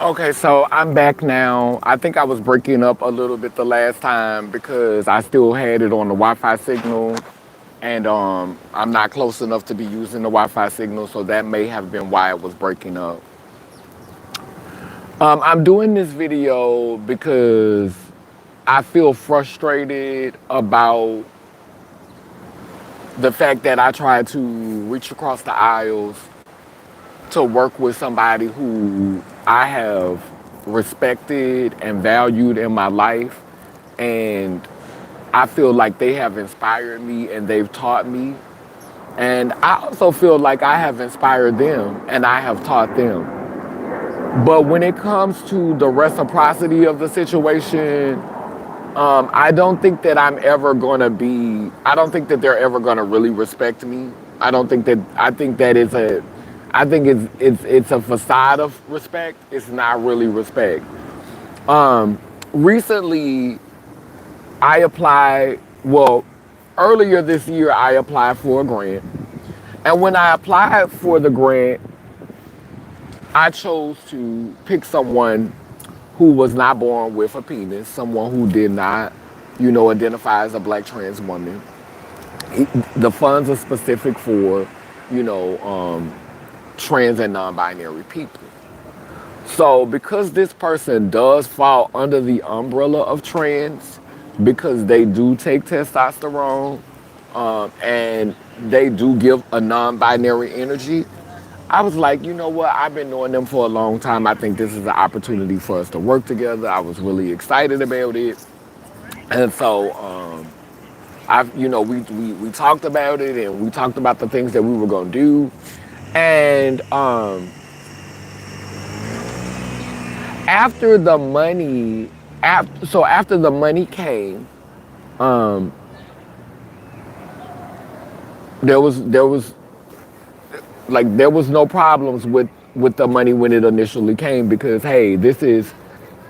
Okay, so I'm back now. I think I was breaking up a little bit the last time because I still had it on the Wi-Fi signal, and I'm not close enough to be using the Wi-Fi signal, so that may have been why it was breaking up. I'm doing this video because I feel frustrated about the fact that I tried to reach across the aisles to work with somebody who I have respected and valued in my life. And I feel like they have inspired me and they've taught me. And I also feel like I have inspired them and I have taught them. But when it comes to the reciprocity of the situation, I don't think that I don't think that they're ever gonna really respect me. I think that I think it's a facade of respect. It's not really respect. Recently, I applied, well, earlier this year, I applied for a grant. And when I applied for the grant, I chose to pick someone who was not born with a penis, someone who did not, identify as a black trans woman. The funds are specific for, you know, trans and non-binary people. So because this person does fall under the umbrella of trans, because they do take testosterone, and they do give a non-binary energy, I was like, you know what? I've been knowing them for a long time. I think this is an opportunity for us to work together. I was really excited about it, and so we talked about it, and we talked about the things that we were gonna do, and after the money, after the money came, um, there was there was no problems with the money when it initially came because hey, this is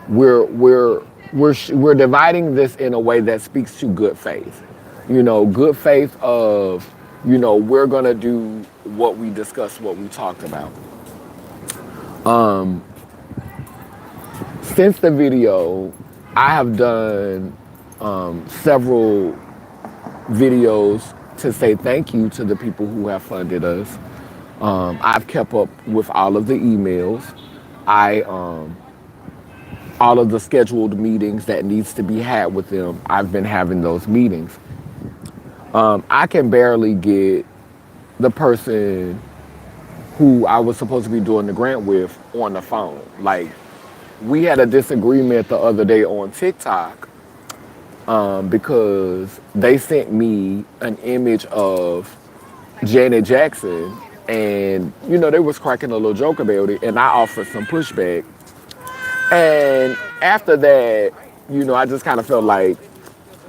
we're we're we're dividing this in a way that speaks to good faith. Good faith of we're gonna do what we discussed, what we talked about. Since the video, I have done several videos to say thank you to the people who have funded us. I've kept up with all of the emails. I All of the scheduled meetings that needs to be had with them. I've been having those meetings. I can barely get the person who I was supposed to be doing the grant with on the phone. Like we had a disagreement the other day on TikTok because they sent me an image of Janet Jackson, and they was cracking a little joke about it, and I offered some pushback. And after that, I just kind of felt like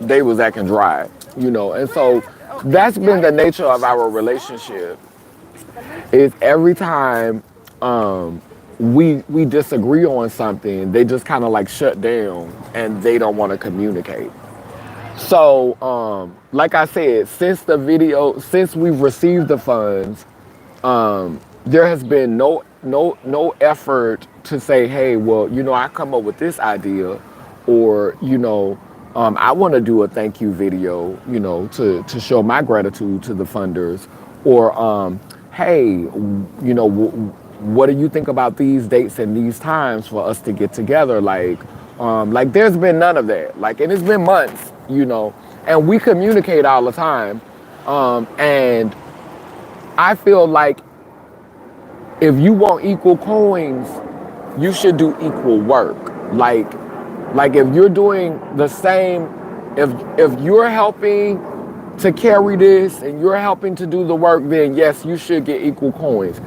they was acting dry, and so that's been the nature of our relationship. Is every time we disagree on something, they just kind of like shut down and they don't want to communicate. So, like I said, since we've received the funds, there has been no effort to say, hey, well, I come up with this idea, or I want to do a thank you video, to show my gratitude to the funders, or hey, what do you think about these dates and these times for us to get together? Like there's been none of that. Like, and it's been months, and we communicate all the time, and I feel like if you want equal coins, you should do equal work. Like if you're doing the same, if you're helping to carry this and you're helping to do the work, then yes, you should get equal coins.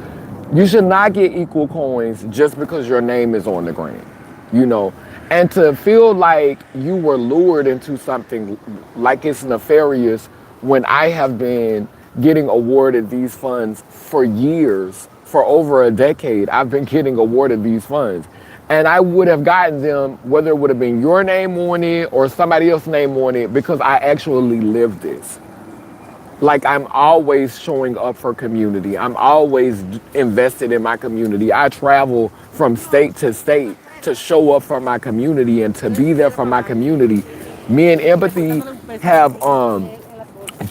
You should not get equal coins just because your name is on the grant, you know. And to feel like you were lured into something like it's nefarious when I have been getting awarded these funds for years, for over a decade, I've been getting awarded these funds. And I would have gotten them whether it would have been your name on it or somebody else's name on it because I actually lived this. Like I'm always showing up for community. I'm always invested in my community. I travel from state to state to show up for my community and to be there for my community. Me and Empathy have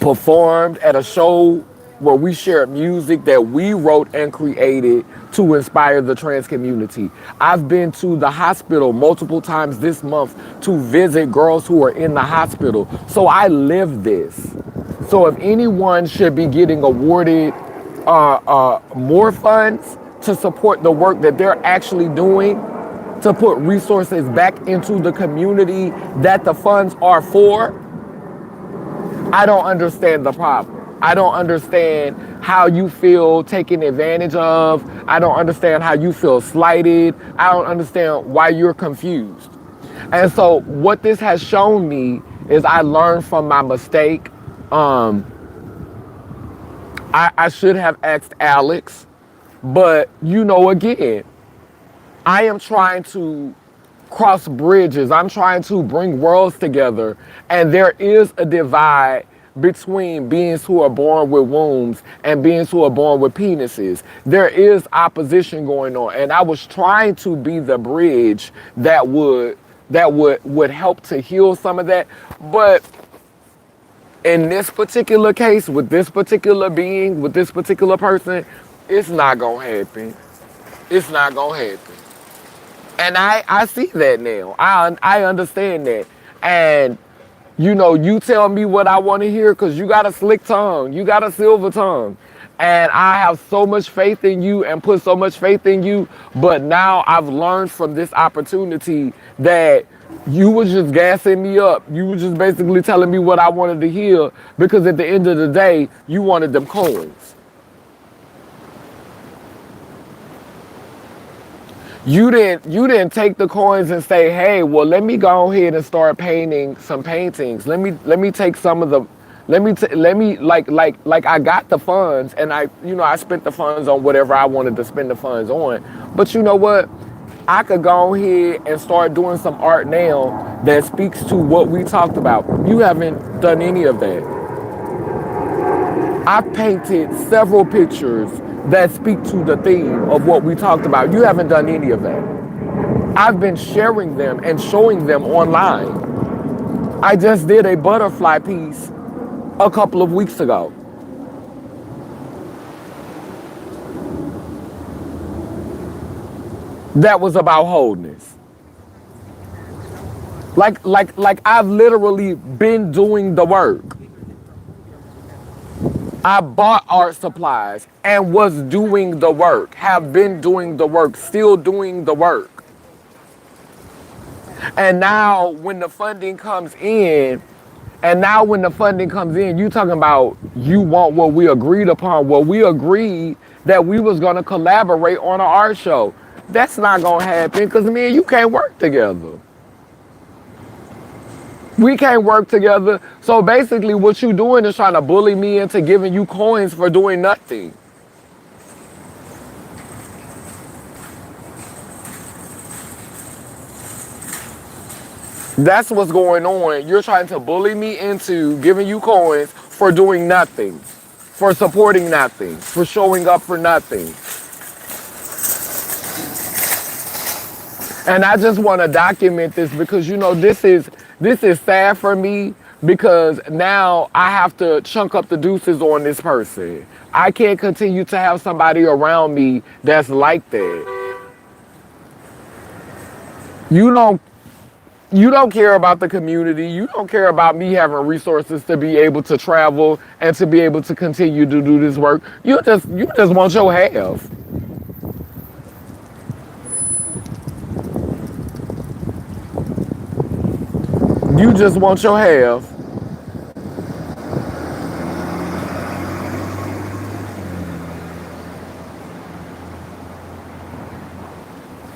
performed at a show where we shared music that we wrote and created to inspire the trans community. I've been to the hospital multiple times this month to visit girls who are in the hospital. So I live this. So if anyone should be getting awarded more funds to support the work that they're actually doing, to put resources back into the community that the funds are for, I don't understand the problem. I don't understand how you feel taken advantage of. I don't understand how you feel slighted. I don't understand why you're confused. And so what this has shown me is I learned from my mistake. I should have asked Alex, but again, I am trying to cross bridges. I'm trying to bring worlds together. And there is a divide between beings who are born with wombs and beings who are born with penises. There is opposition going on. And I was trying to be the bridge that would help to heal some of that. But in this particular case, with this particular being, with this particular person, it's not gonna happen. It's not gonna happen. And I see that now. I understand that. And you tell me what I want to hear because you got a slick tongue. You got a silver tongue. And I have so much faith in you and put so much faith in you. But now I've learned from this opportunity that you was just gassing me up. You were just basically telling me what I wanted to hear because at the end of the day, you wanted them coins. You didn't take the coins and say, hey, well, let me go ahead and start painting some paintings. Let me take some of the, like I got the funds and I spent the funds on whatever I wanted to spend the funds on. But you know what? I could go ahead and start doing some art now that speaks to what we talked about. You haven't done any of that. I painted several pictures that speak to the theme of what we talked about. You haven't done any of that. I've been sharing them and showing them online. I just did a butterfly piece a couple of weeks ago. That was about wholeness. Like I've literally been doing the work. I bought art supplies and was doing the work, have been doing the work, still doing the work. And now when the funding comes in, you talking about you want what we agreed upon. Well, we agreed that we was gonna collaborate on an art show. That's not gonna happen because me and you can't work together. We can't work together. So basically what you doing is trying to bully me into giving you coins for doing nothing. That's what's going on. You're trying to bully me into giving you coins for doing nothing, for supporting nothing, for showing up for nothing. And I just want to document this because this is sad for me because now I have to chunk up the deuces on this person. I can't continue to have somebody around me that's like that. You don't care about the community. You don't care about me having resources to be able to travel and to be able to continue to do this work. You just want your half. You just want your half.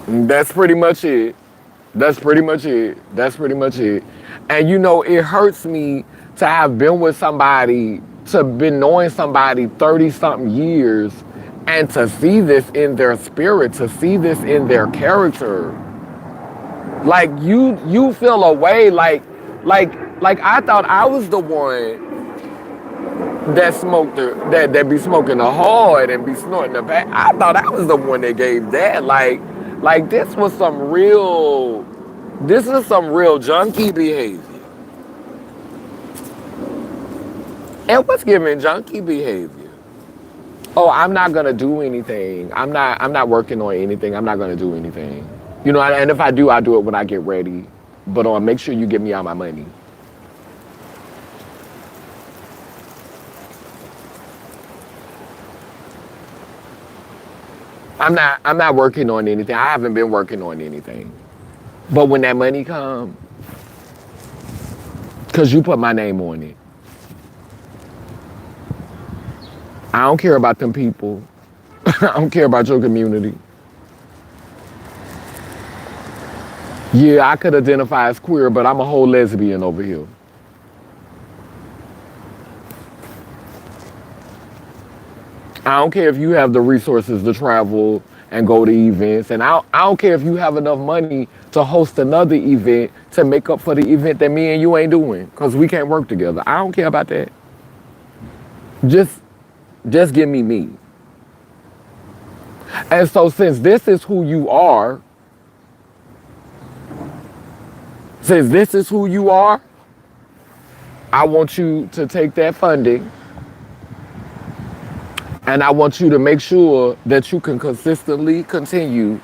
That's pretty much it. That's pretty much it. That's pretty much it. And it hurts me to have been with somebody, to been knowing somebody 30 something years and to see this in their spirit, to see this in their character. Like you feel a way like I thought I was the one that smoked that be smoking the hard and be snorting the back. I thought I was the one that gave that. Like Like this is some real junkie behavior. And what's giving junkie behavior? Oh, I'm not gonna do anything. I'm not working on anything. I'm not gonna do anything. You know, and if I do, I do it when I get ready. But make sure you give me all my money. I'm not working on anything. I haven't been working on anything. But when that money comes, cause you put my name on it. I don't care about them people. I don't care about your community. Yeah, I could identify as queer, but I'm a whole lesbian over here. I don't care if you have the resources to travel and go to events. And I don't care if you have enough money to host another event to make up for the event that me and you ain't doing because we can't work together. I don't care about that. Just, just give me me. And so since this is who you are, since this is who you are, I want you to take that funding and I want you to make sure that you can consistently continue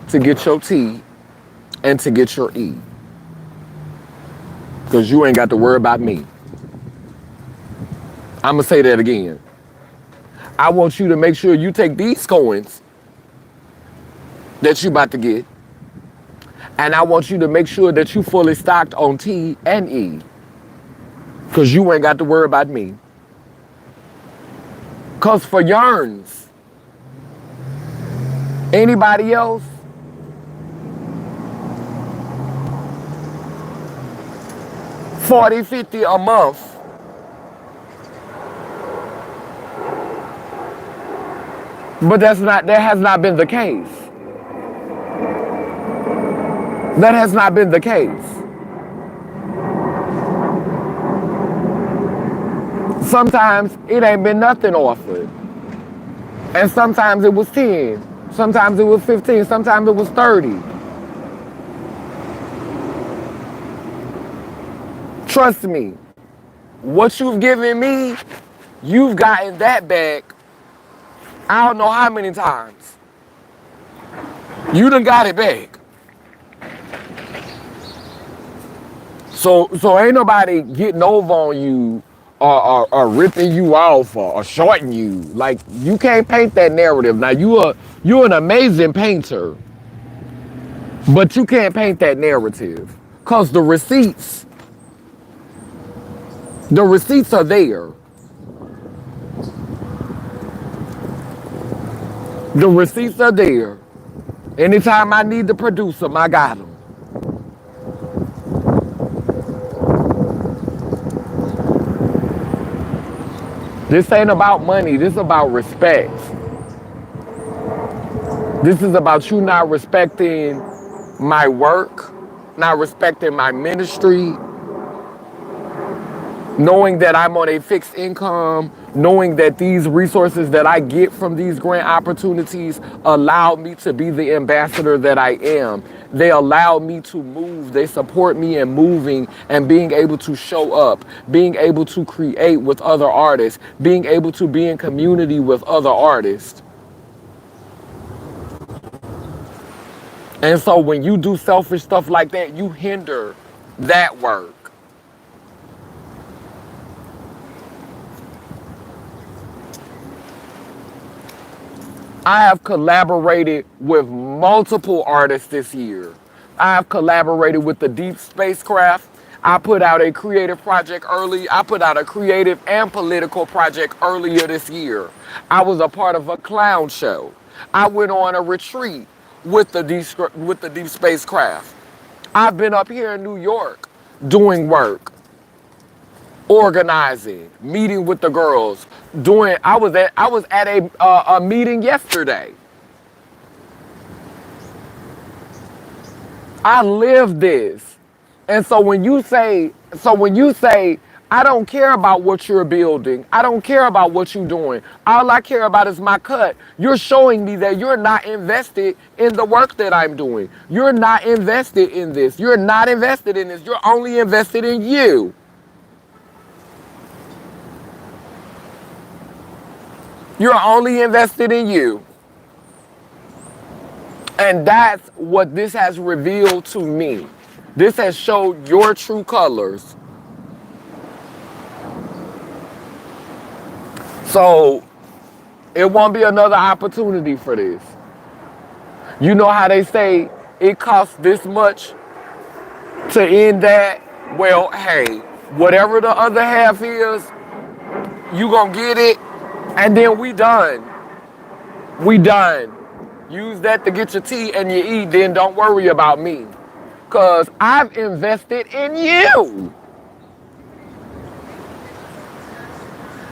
to get your T and to get your E. Because you ain't got to worry about me. I'm going to say that again. I want you to make sure you take these coins that you about to get, and I want you to make sure that you fully stocked on T and E. Because you ain't got to worry about me. Because for yarns, anybody else, 40, 50 a month, but that has not been the case. That has not been the case. Sometimes it ain't been nothing offered. And sometimes it was 10. Sometimes it was 15. Sometimes it was 30. Trust me, what you've given me, you've gotten that back I don't know how many times. You done got it back. So ain't nobody getting over on you or ripping you off or shorting you. Like, you can't paint that narrative. Now, you're an amazing painter, but you can't paint that narrative. Because the receipts are there. The receipts are there. Anytime I need to produce them, I got them. This ain't about money. This is about respect. This is about you not respecting my work, not respecting my ministry, knowing that I'm on a fixed income, knowing that these resources that I get from these grant opportunities allow me to be the ambassador that I am. They allow me to move. They support me in moving and being able to show up, being able to create with other artists, being able to be in community with other artists. And so when you do selfish stuff like that, you hinder that work. I have collaborated with multiple artists this year. I have collaborated with the Deep Spacecraft. I put out a creative project early. I put out a creative and political project earlier this year. I was a part of a clown show. I went on a retreat with the Deep Spacecraft. I've been up here in New York doing work, organizing, meeting with the girls, I was at a meeting yesterday. I live this. And so when you say I don't care about what you're building. I don't care about what you're doing. All I care about is my cut. You're showing me that you're not invested in the work that I'm doing. You're not invested in this. You're not invested in this. You're only invested in you. You're only invested in you. And that's what this has revealed to me. This has showed your true colors. So it won't be another opportunity for this. You know how they say it costs this much to end that? Well, hey, whatever the other half is, you gonna get it, and then we done. We done. Use that to get your tea and your eat, then don't worry about me. Cause I've invested in you.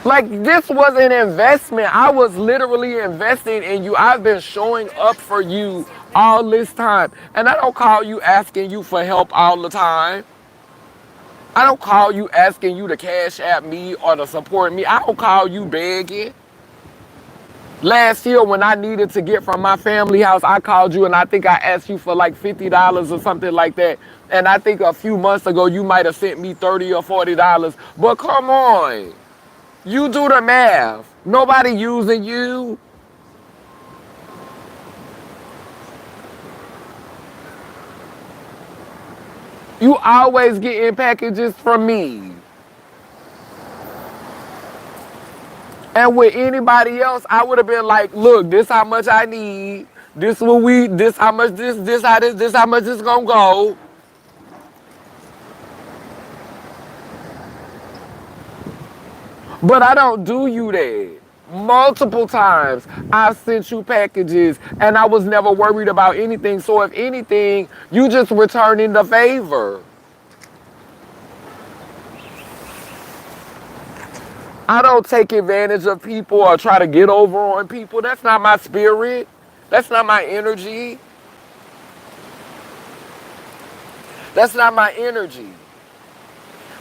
Like, this was an investment. I was literally investing in you. I've been showing up for you all this time. And I don't call you asking you for help all the time. I don't call you asking you to cash at me or to support me. I don't call you begging. Last year when I needed to get from my family house, I called you and I think I asked you for like $50 or something like that. And I think a few months ago you might have sent me $30 or $40. But come on. You do the math. Nobody using you. You always getting packages from me. And with anybody else, I would have been like, look, this how much I need. This what we, this how much this how much it's gonna go. But I don't do you that. Multiple times I've sent you packages and I was never worried about anything. So if anything, you just returning the favor. I don't take advantage of people or try to get over on people. That's not my spirit. That's not my energy. That's not my energy.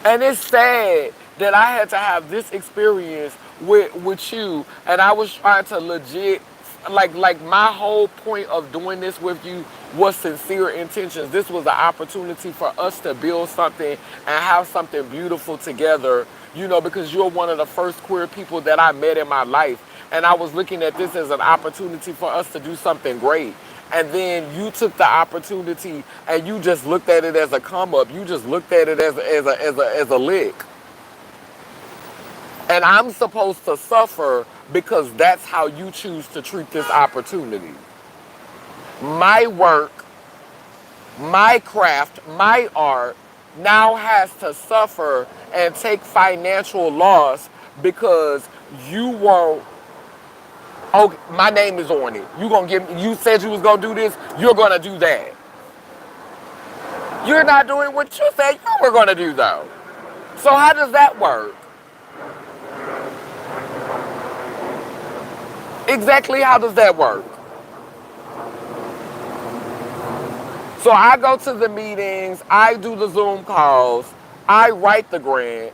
And it's sad that I had to have this experience with you, and I was trying to legit, like my whole point of doing this with you was sincere intentions. This was an opportunity for us to build something and have something beautiful together, you know, because you're one of the first queer people that I met in my life. And I was looking at this as an opportunity for us to do something great. And then you took the opportunity and you just looked at it as a come up. You just looked at it as a lick. And I'm supposed to suffer because that's how you choose to treat this opportunity. My work, my craft, my art now has to suffer and take financial loss because you won't. Oh, my name is on it. You gonna give me, you said you was gonna do this, you're gonna do that. You're not doing what you said you were gonna do though. So how does that work? Exactly how does that work? So I go to the meetings, I do the Zoom calls, I write the grant,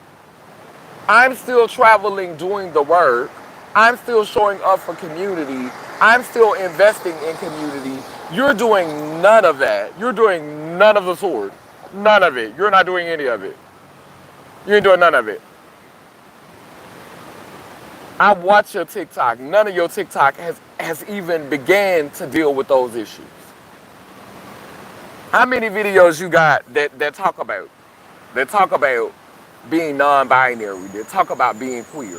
I'm still traveling doing the work, I'm still showing up for community, I'm still investing in community. You're doing none of that. You're doing none of the sort. None of it. You're not doing any of it. You ain't doing none of it. I watch your TikTok. None of your TikTok has even began to deal with those issues. How many videos you got that talk about being non-binary, that talk about being queer?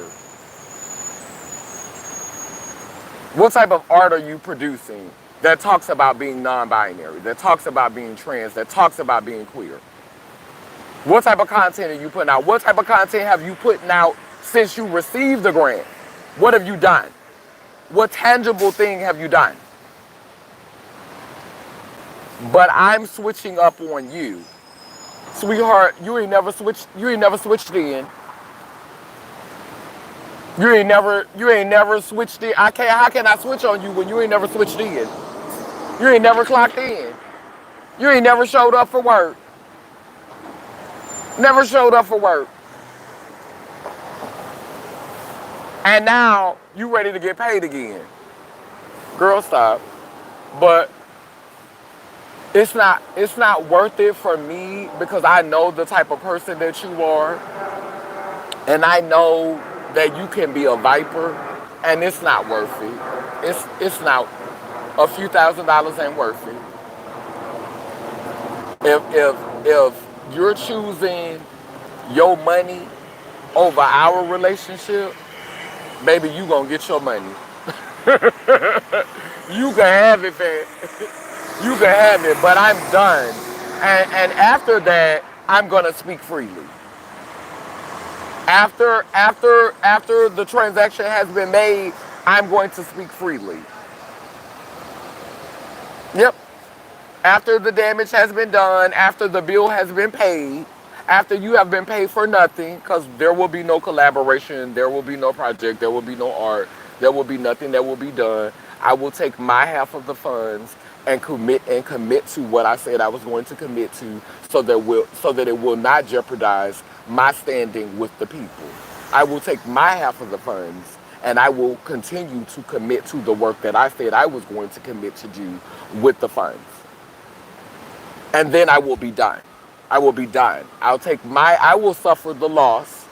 What type of art are you producing that talks about being non-binary, that talks about being trans, that talks about being queer? What type of content are you putting out? What type of content have you putting out since you received the grant? What have you done? What tangible thing have you done? But I'm switching up on you. Sweetheart, you ain't never switched in. You ain't never switched in. How can I switch on you when you ain't never switched in? You ain't never clocked in. You ain't never showed up for work. Never showed up for work. And now you ready to get paid again. Girl, stop. But it's not worth it for me because I know the type of person that you are, and I know that you can be a viper, and it's not worth it. It's not. A few $1,000s ain't worth it. If you're choosing your money over our relationship, baby, you gonna get your money. You can have it, man. You can have it, but I'm done. And after that, I'm gonna speak freely. After the transaction has been made, I'm going to speak freely. Yep. After the damage has been done, after the bill has been paid, after you have been paid for nothing, because there will be no collaboration, there will be no project, there will be no art, there will be nothing that will be done. I will take my half of the funds and commit to what I said I was going to commit to, so that it will not jeopardize my standing with the people. I will take my half of the funds and I will continue to commit to the work that I said I was going to commit to do with the funds. And then I will be done. I will be done. I will suffer the loss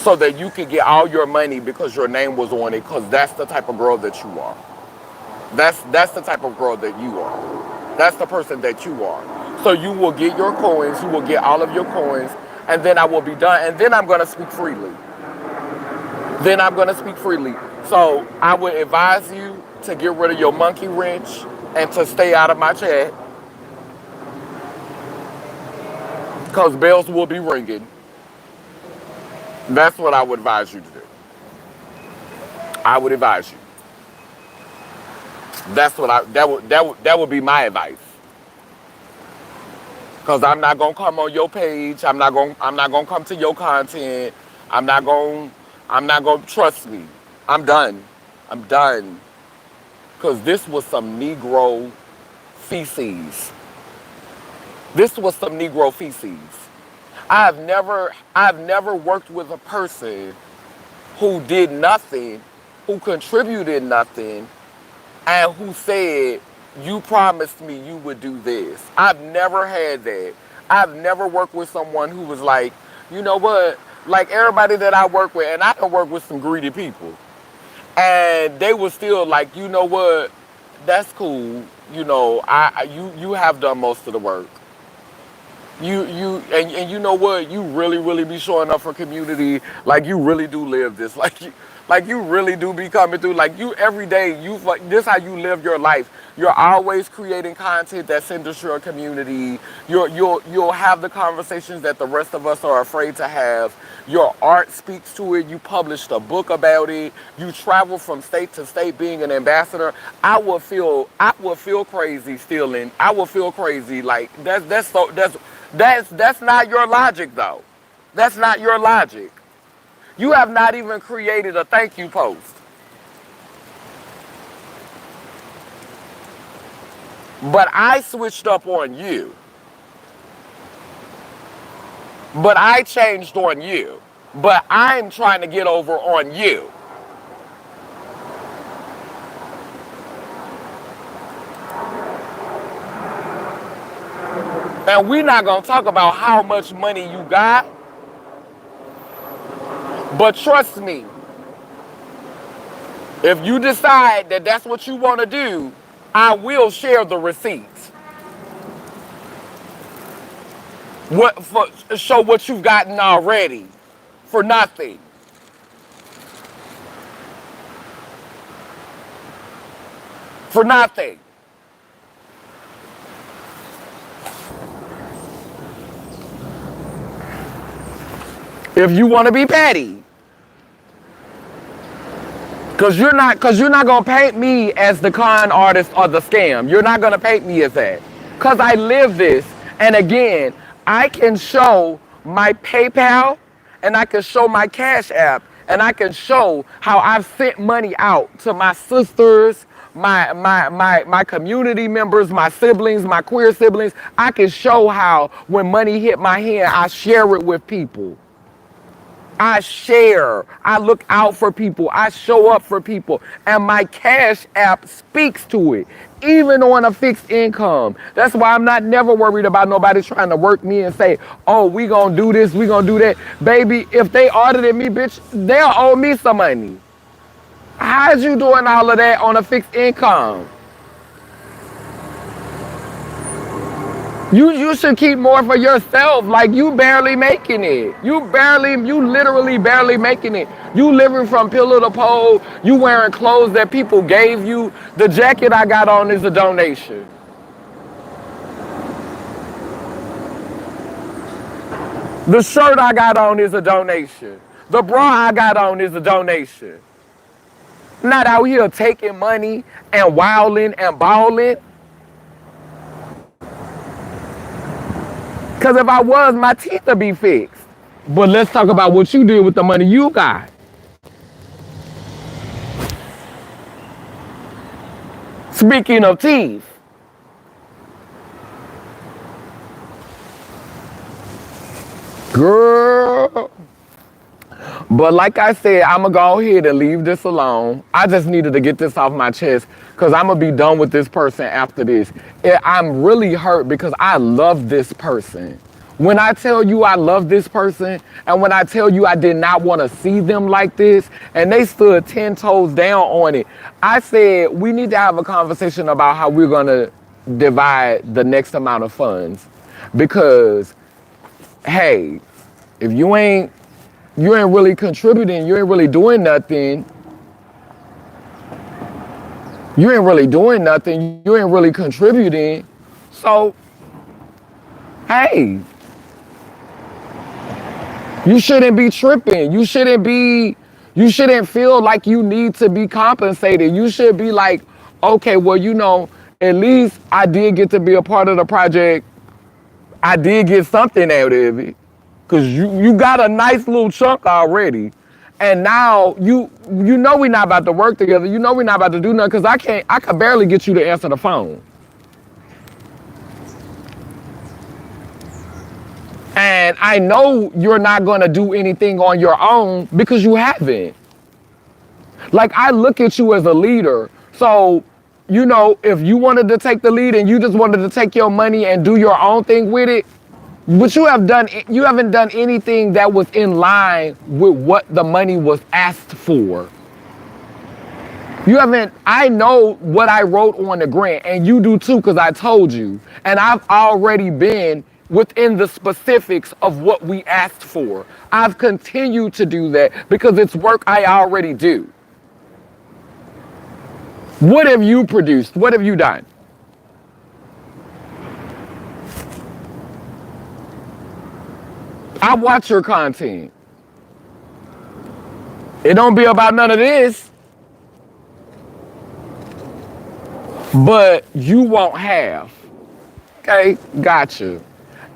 so that you can get all your money because your name was on it, because that's the type of girl that you are. That's the type of girl that you are. That's the person that you are. So you will get your coins, you will get all of your coins, and then I will be done. And then I'm gonna speak freely. Then I'm gonna speak freely. So I would advise you to get rid of your monkey wrench and to stay out of my chat, because bells will be ringing. That's what I would advise you to do. I would advise you. That would be my advice. Cause I'm not gonna come on your page. I'm not gonna come to your content. I'm not gonna trust me. I'm done. I'm done. Cause this was some Negro feces. This was some Negro feces. I've never worked with a person who did nothing, who contributed nothing, and who said, you promised me you would do this. I've never had that. I've never worked with someone who was like, you know what? Like everybody that I work with, and I can work with some greedy people, and they were still like, you know what? That's cool. You know, you have done most of the work. And you know what? You really be showing up for community. Like you really do live this. Like you really do be coming through. Like you every day. You like this how you live your life. You're always creating content that centers your community. You'll have the conversations that the rest of us are afraid to have. Your art speaks to it. You published a book about it. You travel from state to state being an ambassador. I would feel crazy stealing. I would feel crazy. Like that's not your logic though. That's not your logic. You have not even created a thank you post. But I switched up on you. But I changed on you. But I'm trying to get over on you. And we're not going to talk about how much money you got. But trust me, if you decide that that's what you want to do, I will share the receipts. Show what you've gotten already for nothing. For nothing. If you want to be petty. Cause you're not gonna paint me as the con artist or the scam. You're not gonna paint me as that. Cause I live this. And again, I can show my PayPal and I can show my Cash App and I can show how I've sent money out to my sisters, my community members, my siblings, my queer siblings. I can show how when money hit my hand, I share it with people. I share. I look out for people. I show up for people. And my Cash App speaks to it, even on a fixed income. That's why I'm not never worried about nobody trying to work me and say, oh, we gonna do this, we gonna do that. Baby, if they audited me, bitch, they'll owe me some money. How's you doing all of that on a fixed income? You should keep more for yourself. Like, you barely making it. You literally barely making it. You living from pillar to pole. You wearing clothes that people gave you. The jacket I got on is a donation. The shirt I got on is a donation. The bra I got on is a donation. Not out here taking money and wilding and balling. Because if I was, my teeth would be fixed. But let's talk about what you did with the money you got. Speaking of teeth. Girl. But like I said, I'm going to go ahead and leave this alone. I just needed to get this off my chest because I'm going to be done with this person after this. I'm really hurt because I love this person. When I tell you I love this person, and when I tell you I did not want to see them like this, and they stood 10 toes down on it, I said we need to have a conversation about how we're going to divide the next amount of funds. Because, hey, if you ain't really contributing, you ain't really doing nothing. You ain't really doing nothing. You ain't really contributing. So, hey, you shouldn't be tripping. You shouldn't feel like you need to be compensated. You should be like, okay, well, at least I did get to be a part of the project. I did get something out of it. Because you got a nice little chunk already. And now you know we're not about to work together. You know we're not about to do nothing because I can barely get you to answer the phone. And I know you're not going to do anything on your own because you haven't. Like, I look at you as a leader. So, if you wanted to take the lead and you just wanted to take your money and do your own thing with it, but you haven't done anything that was in line with what the money was asked for. I know what I wrote on the grant, and you do too, because I told you. And I've already been within the specifics of what we asked for. I've continued to do that because it's work I already do. What have you produced? What have you done? I watch your content. It don't be about none of this. But you won't have. Okay, gotcha.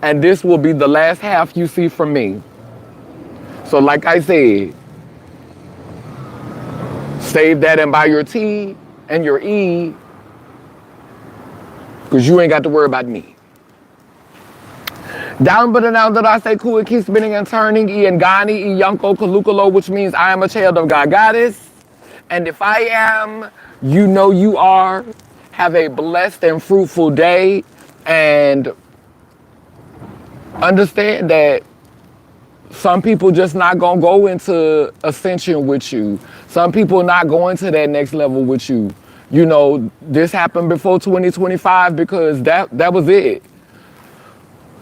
And this will be the last half you see from me. So like I said, save that and buy your T and your E, because you ain't got to worry about me. Down but now that I say cool, it keeps spinning and turning. Iangani, Iyanko, Kalukalo, which means I am a child of God Goddess. And if I am, you know you are. Have a blessed and fruitful day. And understand that some people just not gonna go into ascension with you. Some people not going to that next level with you. This happened before 2025 because that was it.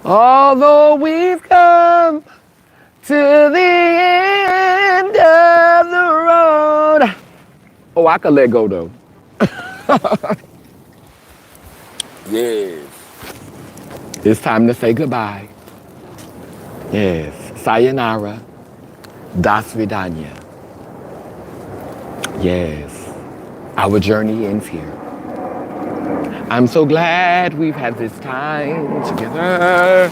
Although we've come to the end of the road. Oh, I could let go though. Yes. It's time to say goodbye. Yes. Sayonara. Das vidanya. Yes. Our journey ends here. I'm so glad we've had this time together.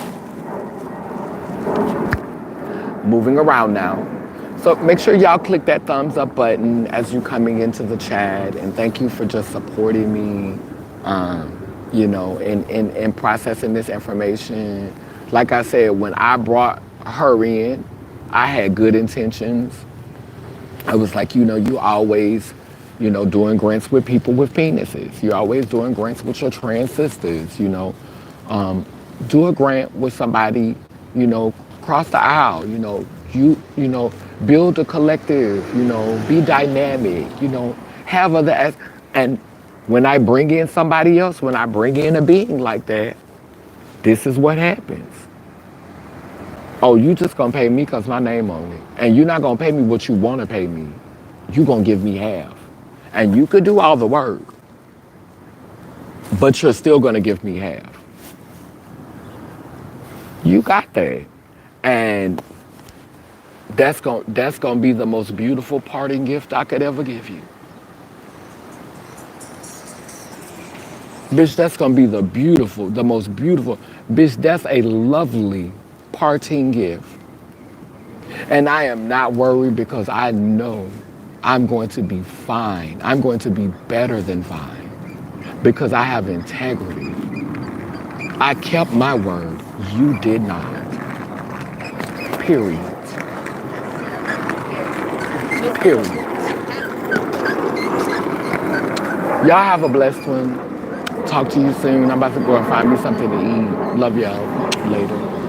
Moving around now. So make sure y'all click that thumbs up button as you coming into the chat. And thank you for just supporting me, in processing this information. Like I said, when I brought her in, I had good intentions. I was like, you know, you always, you know, doing grants with people with penises. You're always doing grants with your trans sisters, you know. Um, do a grant with somebody, you know, cross the aisle, you know, build a collective, you know, be dynamic, you know, have other and when I bring in somebody else, when I bring in a being like that, this is what happens. Oh, you just gonna pay me because my name on it. And you're not gonna pay me what you wanna pay me. You gonna give me half. And you could do all the work, but you're still gonna give me half. You got that. And that's gonna be the most beautiful parting gift I could ever give you. Bitch, that's gonna be the most beautiful. Bitch, that's a lovely parting gift. And I am not worried because I know I'm going to be fine. I'm going to be better than fine because I have integrity. I kept my word. You did not. Period. Period. Y'all have a blessed one. Talk to you soon. I'm about to go and find me something to eat. Love y'all. Later.